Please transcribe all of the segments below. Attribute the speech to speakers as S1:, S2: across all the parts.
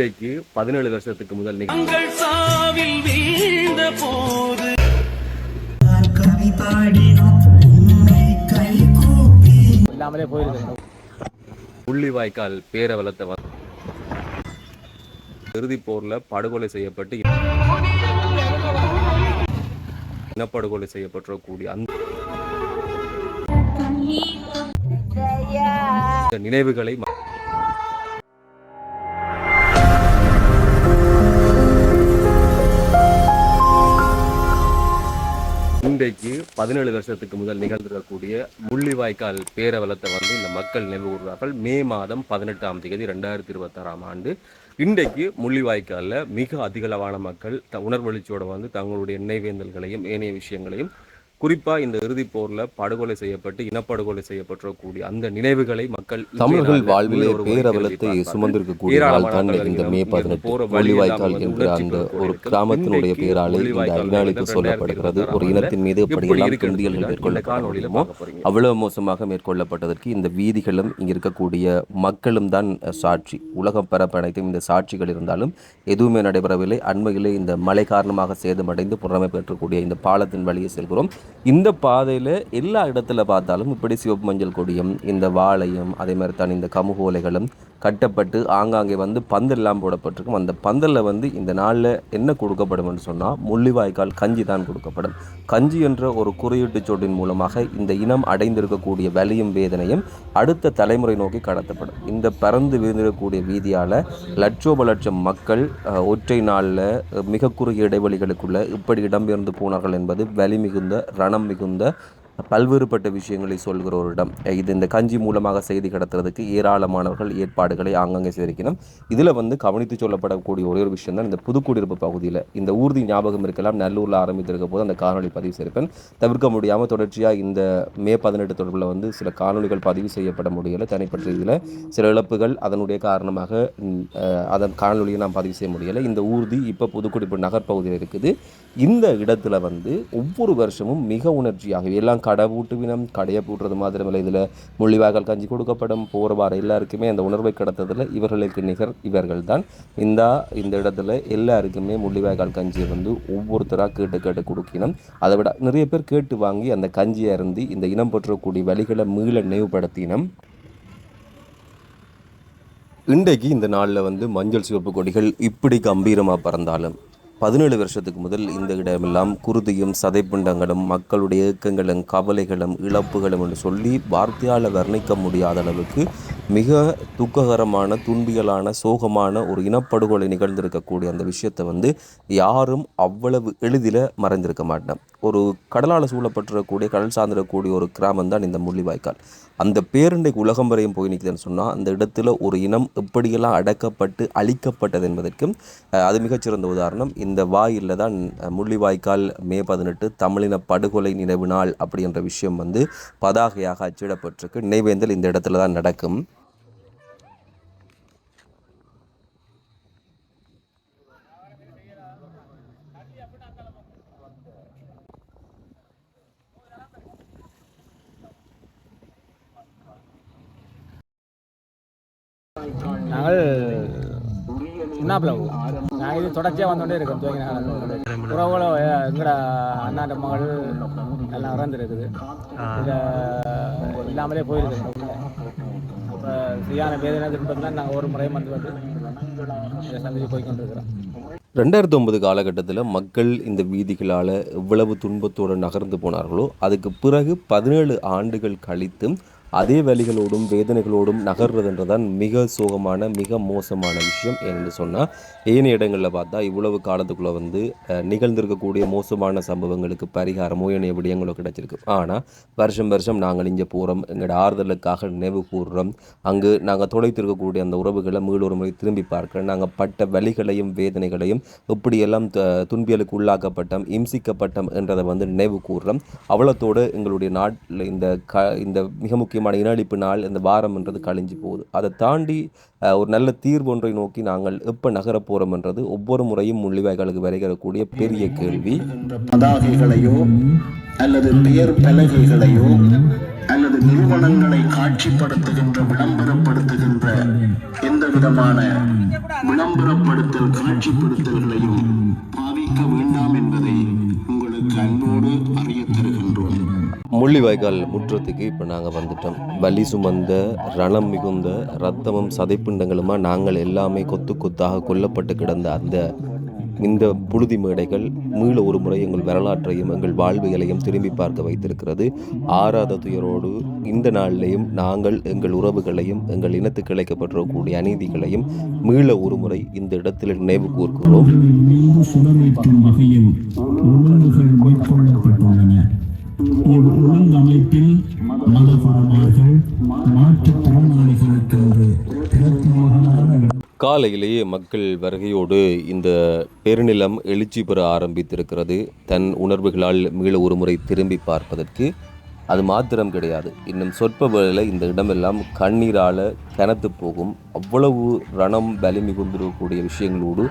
S1: இன்றைக்கு 17 வருஷத்துக்கு முதல்
S2: இல்லாமலே போயிருது.
S1: முள்ளிவாய்க்கால் பேரவலத்தை இறுதிப் போர்ல படுகொலை செய்யப்பட்டு இனப்படுகொலை செய்யப்பட்டிருக்கக்கூடிய அந்த நினைவுகளை இன்றைக்கு 17 வருஷத்துக்கு முதல் நிகழ்ந்திருக்கக்கூடிய முள்ளிவாய்க்கால் பேரவலத்தை இந்த மக்கள் நினைவு கூறுகிறார்கள். மே மாதம் 18ஆம் தேதி 2026ஆம் ஆண்டு இன்றைக்கு முள்ளிவாய்க்காலில் மிக அதிகளவான மக்கள் உணர்வெழுச்சியோடு தங்களுடைய நினைவேந்தல்களையும் ஏனைய விஷயங்களையும் குறிப்பாக இந்த இறுதிப் போரில் படுகொலை செய்யப்பட்டு இனப்படுகொலை செய்யப்பட்டிருக்கக்கூடிய அந்த நினைவுகளை மக்கள்
S3: தமிழர்கள் வாழ்விலே பேரவலத்தை சுமந்திருக்கக்கூடிய இந்த மே 18 முள்ளிவாய்க்கால் என்கிற அந்த ஒரு கிராமத்தினுடைய பேராலே இந்த அறிநாளிப்பு சொல்லப்படுகிறது. ஒரு இனத்தின் மீது எப்படியெல்லாம் கிண்டியல்கள் மேற்கொள்ளப்பட முடியுமோ அவ்வளவு மோசமாக மேற்கொள்ளப்பட்டதற்கு இந்த வீதிகளும் இங்கே இருக்கக்கூடிய மக்களும் தான் சாட்சி. உலகம் பரப்பனைத்தும் இந்த சாட்சிகள் இருந்தாலும் எதுவுமே நடைபெறவில்லை. அண்மையிலே இந்த மழை காரணமாக சேதமடைந்து புறமை பெற்றக்கூடிய இந்த பாலத்தின் வழியே செல்கிறோம். இந்த பாதையில் எல்லா இடத்துல பார்த்தாலும் இப்படி சிவப்பு மஞ்சள் கொடியும் இந்த வாழையும் அதே மாதிரி தான் இந்த கமுகோலைகளும் கட்டப்பட்டு ஆங்காங்கே பந்தல்லாம் போடப்பட்டிருக்கும். அந்த பந்தலில் இந்த நாளில் என்ன கொடுக்கப்படும் சொன்னால் முள்ளிவாய்க்கால் கஞ்சி தான் கொடுக்கப்படும். கஞ்சி என்ற ஒரு குறியீட்டு சொட்டின் மூலமாக இந்த இனம் அடைந்திருக்கக்கூடிய வலியும் வேதனையும் அடுத்த தலைமுறை நோக்கி கடத்தப்படும். இந்த பறந்து விழுந்திருக்கக்கூடிய வீதியால் லட்சோப லட்சம் மக்கள் ஒற்றை நாளில் மிக குறுகிய இடைவெளிகளுக்குள்ள இப்படி இடம்பெயர்ந்து போனார்கள் என்பது வலி மிகுந்த ரணம் மிகுந்த பல்வேறுபட்ட விஷயங்களை சொல்கிற ஒரு இடம் இது. இந்த கஞ்சி மூலமாக செய்தி கடத்துறதுக்கு ஏராளமானவர்கள் ஏற்பாடுகளை ஆங்காங்கே செய்திருக்கணும். இதில் கவனித்து சொல்லப்படக்கூடிய ஒரே ஒரு விஷயம் தான் இந்த புதுக்குடியிருப்பு பகுதியில் இந்த ஊர்தி ஞாபகம் இருக்கலாம். நல்லூரில் ஆரம்பித்திருக்க போது அந்த காணொலி பதிவு செய்திருப்பேன். தவிர்க்க முடியாமல் தொடர்ச்சியாக இந்த மே 18 தொடர்பில் சில காணொலிகள் பதிவு செய்யப்பட முடியலை. தனிப்பட்ட இதில் சில இழப்புகள் அதனுடைய காரணமாக அதன் காணொலியை நான் பதிவு செய்ய முடியலை. இந்த ஊர்தி இப்போ புதுக்குடியிருப்பு நகர்ப்பகுதியில் இருக்குது. இந்த இடத்துல ஒவ்வொரு வருஷமும் மிக உணர்ச்சியாக எல்லாம் கடை பூட்டுவினம் கடையை பூட்டுறது மாத்திரமில்லை. இதில் முள்ளிவாய்க்கால் கஞ்சி கொடுக்கப்படும். போகிற வார எல்லாருக்குமே அந்த உணர்வை கடத்ததில் இவர்களுக்கு நிகர் இவர்கள் தான். இந்த இடத்துல எல்லாருக்குமே முள்ளிவாய்க்கால் கஞ்சியை ஒவ்வொருத்தராக கேட்டு கொடுக்கணும். அதை விட நிறைய பேர் கேட்டு வாங்கி அந்த கஞ்சியை அருந்தி இந்த இனம் பெற்றக்கூடிய வழிகளை மீள நினைவுபடுத்தினம். இன்றைக்கு இந்த நாளில் மஞ்சள் சிவப்பு கொடிகள் இப்படி கம்பீரமாக பறந்தாலும் 17 வருஷத்துக்கு முதல் இந்த இடமெல்லாம் குருதியும் சதைப்பிண்டங்களும் மக்களுடைய ஏக்கங்களும் கவலைகளும் இழப்புகளும் என்று சொல்லி வார்த்தையால் வர்ணிக்க முடியாத அளவுக்கு மிக துக்ககரமான துன்பியலான சோகமான ஒரு இனப்படுகொலை நிகழ்ந்திருக்கக்கூடிய அந்த விஷயத்தை யாரும் அவ்வளவு எளிதில் மறைந்திருக்க மாட்டேன். ஒரு கடலால் சூழப்பட்டிருக்கக்கூடிய கடல் சார்ந்திருக்கக்கூடிய ஒரு கிராமம் தான் இந்த முள்ளிவாய்க்கால். அந்த பேரண்டைக்கு உலகம் வரையும் போய் நிற்குதுன்னு சொன்னால் அந்த இடத்துல ஒரு இனம் எப்படியெல்லாம் அடக்கப்பட்டு அழிக்கப்பட்டது என்பதற்கும் அது மிகச்சிறந்த உதாரணம். இந்த வாயில் தான் முள்ளிவாய்க்கால் மே 18 தமிழின படுகொலை நினைவு நாள் அப்படி என்ற விஷயம் பதாகையாக அச்சிடப்பட்டிருக்கு. நினைவேந்தல் இந்த இடத்துல தான் நடக்கும்.
S2: நாங்கள் சின்னாப்பில் நாங்கள் இது தொடர்ச்சியாக வந்தோடனே இருக்கோம். துவங்கி உறவுகளோ எங்கட அண்ணாண்ட மகள் எல்லாம் இறந்துருக்குது. இதில் இல்லாமலே போயிருக்குது. இப்போ சரியான வேதனை திருப்பத்தில் நாங்கள் ஒரு முறையும் இதை சந்தித்து போய்கொண்டிருக்கிறோம்.
S3: 2009 காலகட்டத்தில் மக்கள் இந்த வீதிகளால் எவ்வளவு துன்பத்தோடு நகர்ந்து போனார்களோ அதுக்கு பிறகு 17 ஆண்டுகள் கழித்து அதே வலிகளோடும் வேதனைகளோடும் நகர்றதுன்றதான் மிக சோகமான மிக மோசமான விஷயம். என்று சொன்னால் ஏனைய இடங்களில் பார்த்தா இவ்வளவு காலத்துக்குள்ளே நிகழ்ந்திருக்கக்கூடிய மோசமான சம்பவங்களுக்கு பரிகாரமோ ஏனைய விடயங்களோ கிடைச்சிருக்கு. ஆனால் வருஷம் நாங்கள் இங்கே போகிறோம், எங்களோட ஆறுதலுக்காக நினைவு கூறுறோம். அங்கு நாங்கள் தொலைத்திருக்கக்கூடிய அந்த உறவுகளை மீளொரு முறை திரும்பி பார்க்கிறோம். நாங்கள் பட்ட வலிகளையும் வேதனைகளையும் எப்படியெல்லாம் துன்பியலுக்கு உள்ளாக்கப்பட்டோம் இம்சிக்கப்பட்டோம் என்றதை நினைவு கூறுறோம். அவ்வளத்தோடு எங்களுடைய நாட்டில் இந்த மிக முக்கிய இனஅழிப்பு நாள் இந்த வாரம் என்றது கழிஞ்சு போகுது. அதை தாண்டி ஒரு நல்ல தீர்வு ஒன்றை நோக்கி நாங்கள் எப்போ நகரப் போகிறோம் என்றது ஒவ்வொரு முறையும் முள்ளிவாய்க்காலுக்கு வருகிறக்கூடிய பெரிய கேள்வி.
S4: பதாகைகளையோ அல்லது பெயர் பலகைகளையோ அல்லது நிறுவனங்களை காட்சிப்படுத்துகின்ற விளம்பரப்படுத்துகின்ற எந்த விதமான விளம்பரப்படுத்தல் காட்சிப்படுத்தல்களையும் பாவிக்க வேண்டாம் என்பதை உங்களுக்கு அன்போடு அறிய தருகின்றோம்.
S3: முள்ளிவாய்க்கால் முற்றத்துக்கு இப்போ நாங்கள் வந்துட்டோம். வலி சுமந்த ரணம் மிகுந்த இரத்தமும் சதைப்பிண்டங்களுமா நாங்கள் எல்லாமே கொத்து கொத்தாக கொல்லப்பட்டு கிடந்த இந்த புழுதி மேடைகள் மீள ஒரு முறை எங்கள் வரலாற்றையும் எங்கள் வாழ்வியலையும் திரும்பி பார்க்க வைத்திருக்கிறது. ஆறாத துயரோடு இந்த நாளிலையும் நாங்கள் எங்கள் உறவுகளையும் எங்கள் இனத்துக்கு இழைக்கப்பட்டிருக்கக்கூடிய அநீதிகளையும் மீள ஒரு முறை இந்த இடத்தில் நினைவு கூர்கிறோம்.
S5: ஒழுங்கமைப்பில் மதகுருமார்கள் மாற்றுத்திறனாளிகளுக்கு
S3: காலையிலேயே மக்கள் வருகையோடு இந்த பெருநிலம் எழுச்சி பெற ஆரம்பித்திருக்கிறது. தன் உணர்வுகளால் மீள ஒரு முறை திரும்பி பார்ப்பதற்கு. அது மாத்திரம் கிடையாது, இன்னும் சொற்ப வேளையில் இந்த இடமெல்லாம் கண்ணீரால் கனத்து போகும். அவ்வளவு ரணம் பலி மிகுந்திருக்கக்கூடிய விஷயங்களோடு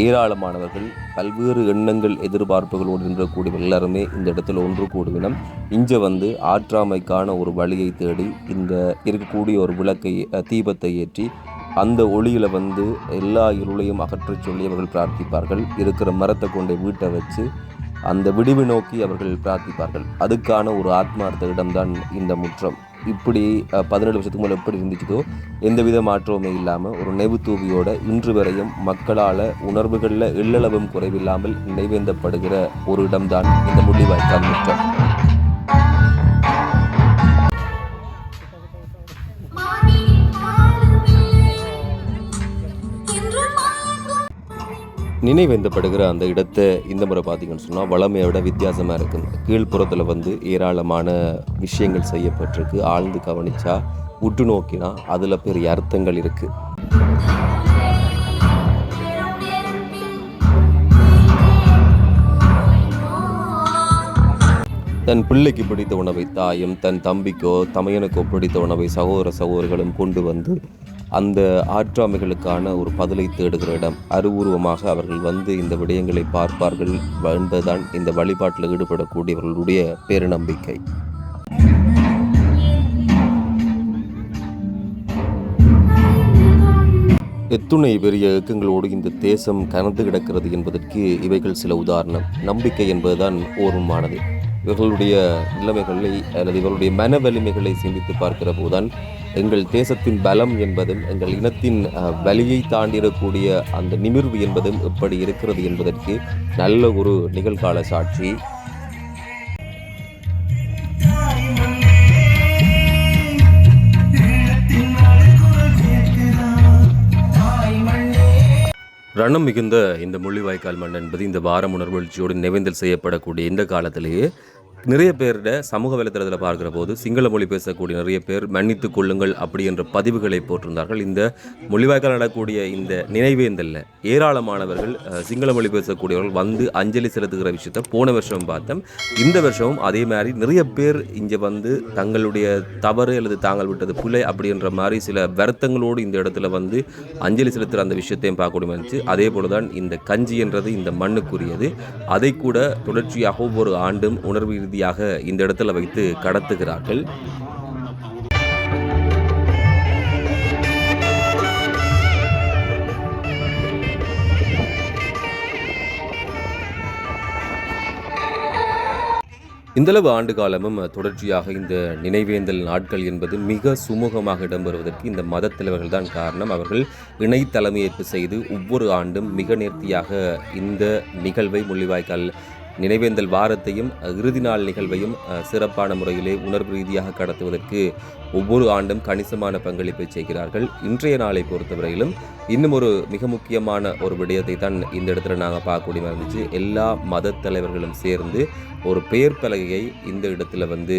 S3: ஏராளமானவர்கள் பல்வேறு எண்ணங்கள் எதிர்பார்ப்புகளோடு நின்றக்கூடிய எல்லாருமே இந்த இடத்துல ஒன்று கூடுவினம். இங்கே வந்து ஆற்றாமைக்கான ஒரு வழியை தேடி இந்த இருக்கக்கூடிய ஒரு விளக்கை தீபத்தை ஏற்றி அந்த ஒளியில் வந்து எல்லா இருளையும் அகற்றச் சொல்லி அவர்கள் பிரார்த்திப்பார்கள். இருக்கிற மரத்தை கொண்டு வீட்டை வச்சு அந்த விடிவு நோக்கி அவர்கள் பிரார்த்திப்பார்கள். அதுக்கான ஒரு ஆத்மார்த்த இடம்தான் இந்த முற்றம். இப்படி 17 வருஷத்துக்கு மேலே எப்படி இருந்துச்சதோ எந்தவித மாற்றமுமே இல்லாமல் ஒரு நினைவு தூவியோட இன்று வரையும் மக்களால் உணர்வுகளில் எள்ளளவும் குறைவில்லாமல் நினைவேந்தப்படுகிற ஒரு இடம்தான் இந்த முள்ளிவாய்க்கால் முற்றம். நினைவேந்தப்படுகிற அந்த இடத்தை இந்த முறை பார்த்திங்கன்னு சொன்னால் வளமையை விட வித்தியாசமாக இருக்குது. கீழ்ப்புறத்தில் வந்து ஏராளமான விஷயங்கள் செய்யப்பட்டிருக்கு. ஆழ்ந்து கவனித்தா உற்று நோக்கினா அதில் பெரிய அர்த்தங்கள் இருக்குது. தன் பிள்ளைக்கு பிடித்த உணவை தாயும் தன் தம்பிக்கோ தமையனுக்கோ பிடித்த உணவை சகோதரர்களும் கொண்டு வந்து அந்த ஆற்றாமைகளுக்கான ஒரு பதிலை தேடுகிற இடம். அறிவுருவமாக அவர்கள் வந்து இந்த விடயங்களை பார்ப்பார்கள் என்பதுதான் இந்த வழிபாட்டில் ஈடுபடக்கூடியவர்களுடைய பேருநம்பிக்கை. எத்துணை பெரிய இயக்கங்களோடு இந்த தேசம் கனந்து கிடக்கிறது என்பதற்கு இவைகள் சில உதாரணம். நம்பிக்கை என்பதுதான் ஓர்வமானது. இவர்களுடைய நிலைமைகளை அல்லது இவர்களுடைய மன வலிமைகளை சிந்தித்து பார்க்கிற போதுதான் எங்கள் தேசத்தின் பலம் என்பதும் எங்கள் இனத்தின் வலியை தாண்டிடக்கூடிய அந்த நிமிர்வு என்பதும் எப்படி இருக்கிறது என்பதற்கு நல்ல ஒரு நிகழ்கால சாட்சி. ரணம் மிகுந்த இந்த முள்ளிவாய்க்கால் மண் என்பது இந்த வாரம் உணர்வெழுச்சியோடு நினைவேந்தல் செய்யப்படக்கூடிய இந்த காலத்திலேயே நிறைய பேரோட சமூக வலைத்தளத்தில் பார்க்குற போது சிங்கள மொழி பேசக்கூடிய நிறைய பேர் மன்னித்து கொள்ளுங்கள் அப்படி என்ற பதிவுகளை போட்டிருந்தார்கள். இந்த முள்ளிவாய்க்கால் நடக்கூடிய இந்த நினைவேந்தலில் ஏராளமானவர்கள் சிங்கள மொழி பேசக்கூடியவர்கள் வந்து அஞ்சலி செலுத்துகிற விஷயத்தை போன வருஷம் பார்த்தோம். இந்த வருஷமும் அதே மாதிரி நிறைய பேர் இங்கே வந்து தங்களுடைய தவறு அல்லது தாங்கள் விட்டது பிள்ளை அப்படின்ற மாதிரி சில வருத்தங்களோடு இந்த இடத்துல வந்து அஞ்சலி செலுத்துகிற அந்த விஷயத்தையும் பார்க்கக்கூடிய இருந்துச்சு. அதே போல தான் இந்த கஞ்சி என்றது இந்த மண்ணுக்குரியது. அதை கூட தொடர்ச்சியாக ஒவ்வொரு ஆண்டும் உணர்வு ரீதியாக இந்த இடத்துல வைத்து கடத்துகிறார்கள். இந்தளவு ஆண்டு காலமும் தொடர்ச்சியாக இந்த நினைவேந்தல் நாட்கள் என்பது மிக சுமூகமாக இடம்பெறுவதற்கு இந்த மத தலைவர்கள் தான் காரணம். அவர்கள் இணை தலைமையேற்பு செய்து ஒவ்வொரு ஆண்டும் மிக நேர்த்தியாக இந்த நிகழ்வை முள்ளிவாய்க்கால் நினைவேந்தல் வாரத்தையும் இறுதி நாள் நிகழ்வையும் சிறப்பான முறையிலே உணர்வு ரீதியாக கடத்துவதற்கு ஒவ்வொரு ஆண்டும் கணிசமான பங்களிப்பை செய்கிறார்கள். இன்றைய நாளை பொறுத்தவரையிலும் இன்னும் ஒரு மிக முக்கியமான ஒரு விடயத்தை தான் இந்த இடத்துல நாங்கள் பார்க்கக்கூடிய இருந்துச்சு. எல்லா மத தலைவர்களும் சேர்ந்து ஒரு பெயர் பலகையை இந்த இடத்துல வந்து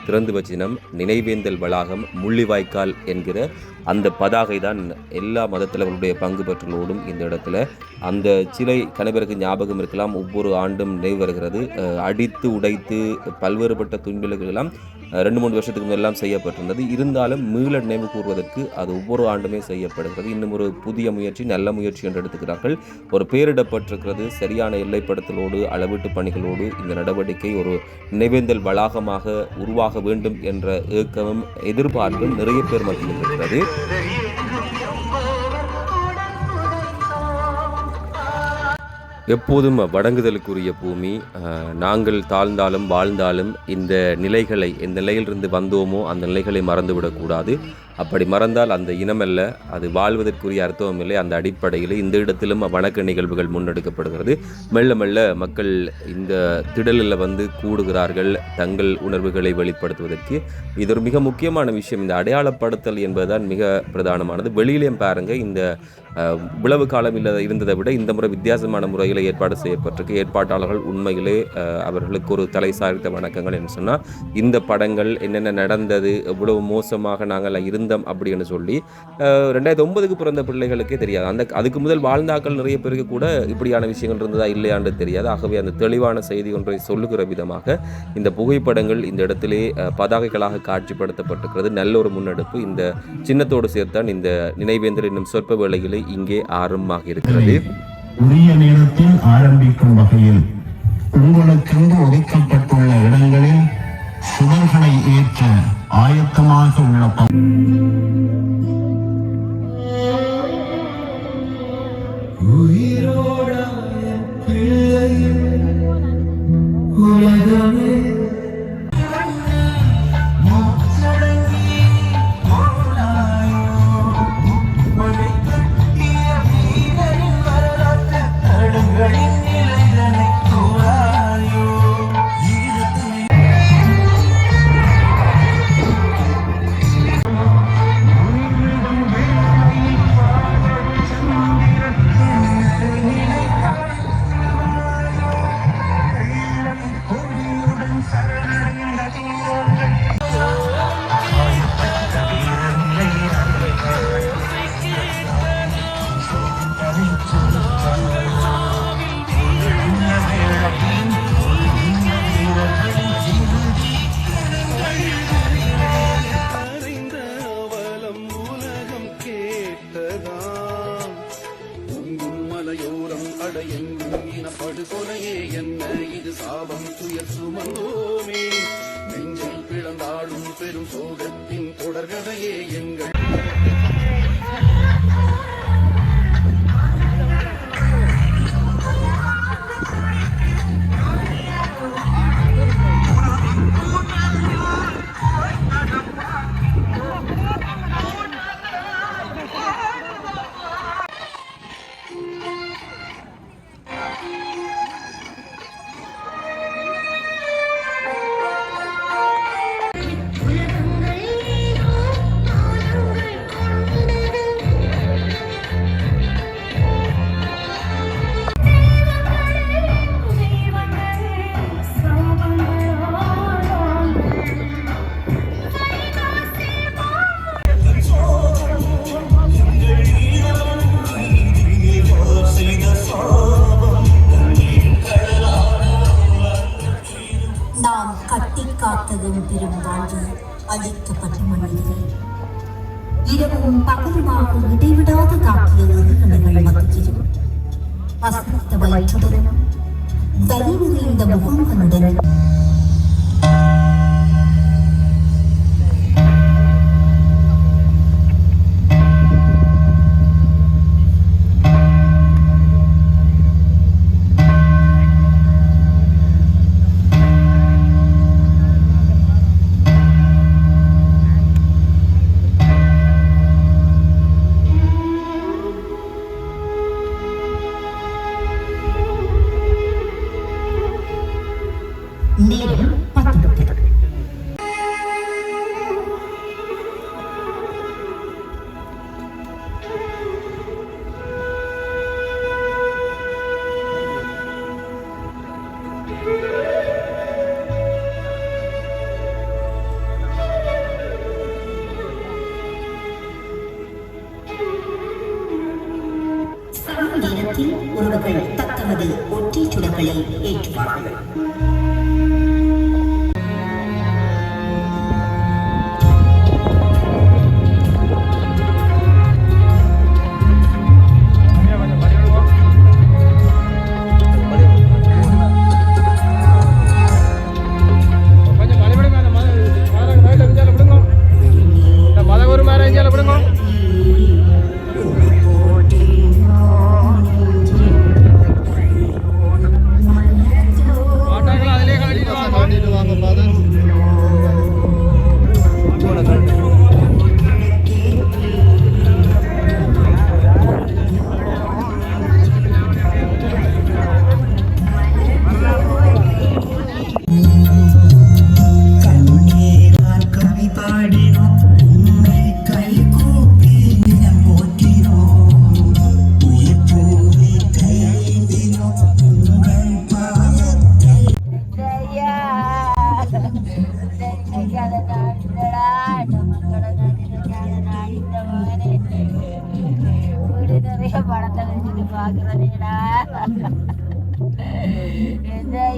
S3: திறந்து வச்சினம். நினைவேந்தல் வளாகம் முள்ளிவாய்க்கால் என்கிற அந்த பதாகை தான் எல்லா மத தலைவர்களுடைய பங்கு பெற்றலோடும் இந்த இடத்துல அந்த சிலை கணவருக்கு ஞாபகம் இருக்கலாம். ஒவ்வொரு ஆண்டும் நினைவு வருகிறது. அடித்து உடைத்து பல்வேறுபட்ட துன்பங்கள் எல்லாம் 2-3 வருஷத்துக்கு முன்னெல்லாம் செய்யப்பட்டிருந்தது. இருந்தாலும் மீள நினைவு கூறுவதற்கு அது ஒவ்வொரு ஆண்டுமே செய்யப்படுகிறது. இன்னும் ஒரு புதிய முயற்சி, நல்ல முயற்சி என்று எடுத்துக்கிறார்கள். ஒரு பெயரிடப்பட்டிருக்கிறது. சரியான எல்லைப்படுத்தலோடு அளவீட்டு பணிகளோடு இந்த நடவடிக்கை ஒரு நினைவேந்தல் வளாகமாக உருவாக வேண்டும் என்ற ஏக்கமும் எதிர்பார்ப்பும் நிறைய பேர் மத்தியில் இருக்கிறது. எப்போதும் வணங்குதலுக்குரிய பூமி. நாங்கள் தாழ்ந்தாலும் வாழ்ந்தாலும் இந்த நிலைகளை, எந்த நிலையிலிருந்து வந்தோமோ அந்த நிலைகளை மறந்துவிடக்கூடாது. அப்படி மறந்தால் அந்த இனமல்ல, அது வாழ்வதற்குரிய அர்த்தமும் இல்லை. அந்த அடிப்படையில் இந்த இடத்திலும் வணக்க நிகழ்வுகள் முன்னெடுக்கப்படுகிறது. மெல்ல மெல்ல மக்கள் இந்த திடலில் கூடுகிறார்கள் தங்கள் உணர்வுகளை வெளிப்படுத்துவதற்கு. இது ஒரு மிக முக்கியமான விஷயம். இந்த அடையாளப்படுத்தல் என்பதுதான் மிக பிரதானமானது. வெளியிலேயும் பாருங்க, இந்த விளவு காலம் இருந்ததை விட இந்த முறை வித்தியாசமான முறையில் ஏற்பாடு செய்யப்பட்டிருக்கு. ஏற்பாட்டாளர்கள் உண்மையிலே அவர்களுக்கு ஒரு தலை சாய்த்த வணக்கங்கள். என்று சொன்னால், இந்த படங்கள் என்னென்ன நடந்தது, எவ்வளவு மோசமாக நாங்கள் இருந்தோம் அப்படின்னு சொல்லி 2009க்கு பிறந்த பிள்ளைகளுக்கே தெரியாது. அதுக்கு முதல் வாழ்ந்தாக்கள் நிறைய பேருக்கு கூட இப்படியான விஷயங்கள் இருந்ததா இல்லையான்னு தெரியாது. ஆகவே அந்த தெளிவான செய்தி ஒன்றை சொல்லுகிற விதமாக இந்த புகைப்படங்கள் இந்த இடத்திலே பதாகைகளாக காட்சிப்படுத்தப்பட்டிருக்கிறது. நல்ல ஒரு முன்னெடுப்பு. இந்த சின்னத்தோடு சேர்த்தான் இந்த நினைவேந்தல் இன்னும் சொற்ப வேளையிலே இங்கே ஆரம்பமாக இருக்கிறது.
S5: உரிய நேரத்தில் ஆரம்பிக்கும் வகையில் உங்களுக்கென்று ஒதுக்கப்பட்டுள்ள இடங்களில் சுடர்களை ஏற்ற ஆயத்தமாக உள்ள
S6: படுகொலையே என்ன இது சாபம் துயர் சுமந்தோமே நெஞ்சில் பிளந்தாடும் பெரும் சோகத்தின் தொடர்கதையே எங்கள்
S7: காத்ததும் பெரும் வாழ்வு அழிக்கப்பட்ட மண்ணிலே இரவும் பகலுமாக இடைவிடாத காக்கிய எதிர்கணைகள் மத்தியில் அசைத்த வயிற்றுடன் வலி நிறைந்த முகங்களுடன் நேரம் 10. நேரத்தில் ஒருவர்கள் தத்தம் தமது ஒற்றை சுடர்களை ஏற்றுவார்கள்.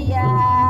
S8: Yeah.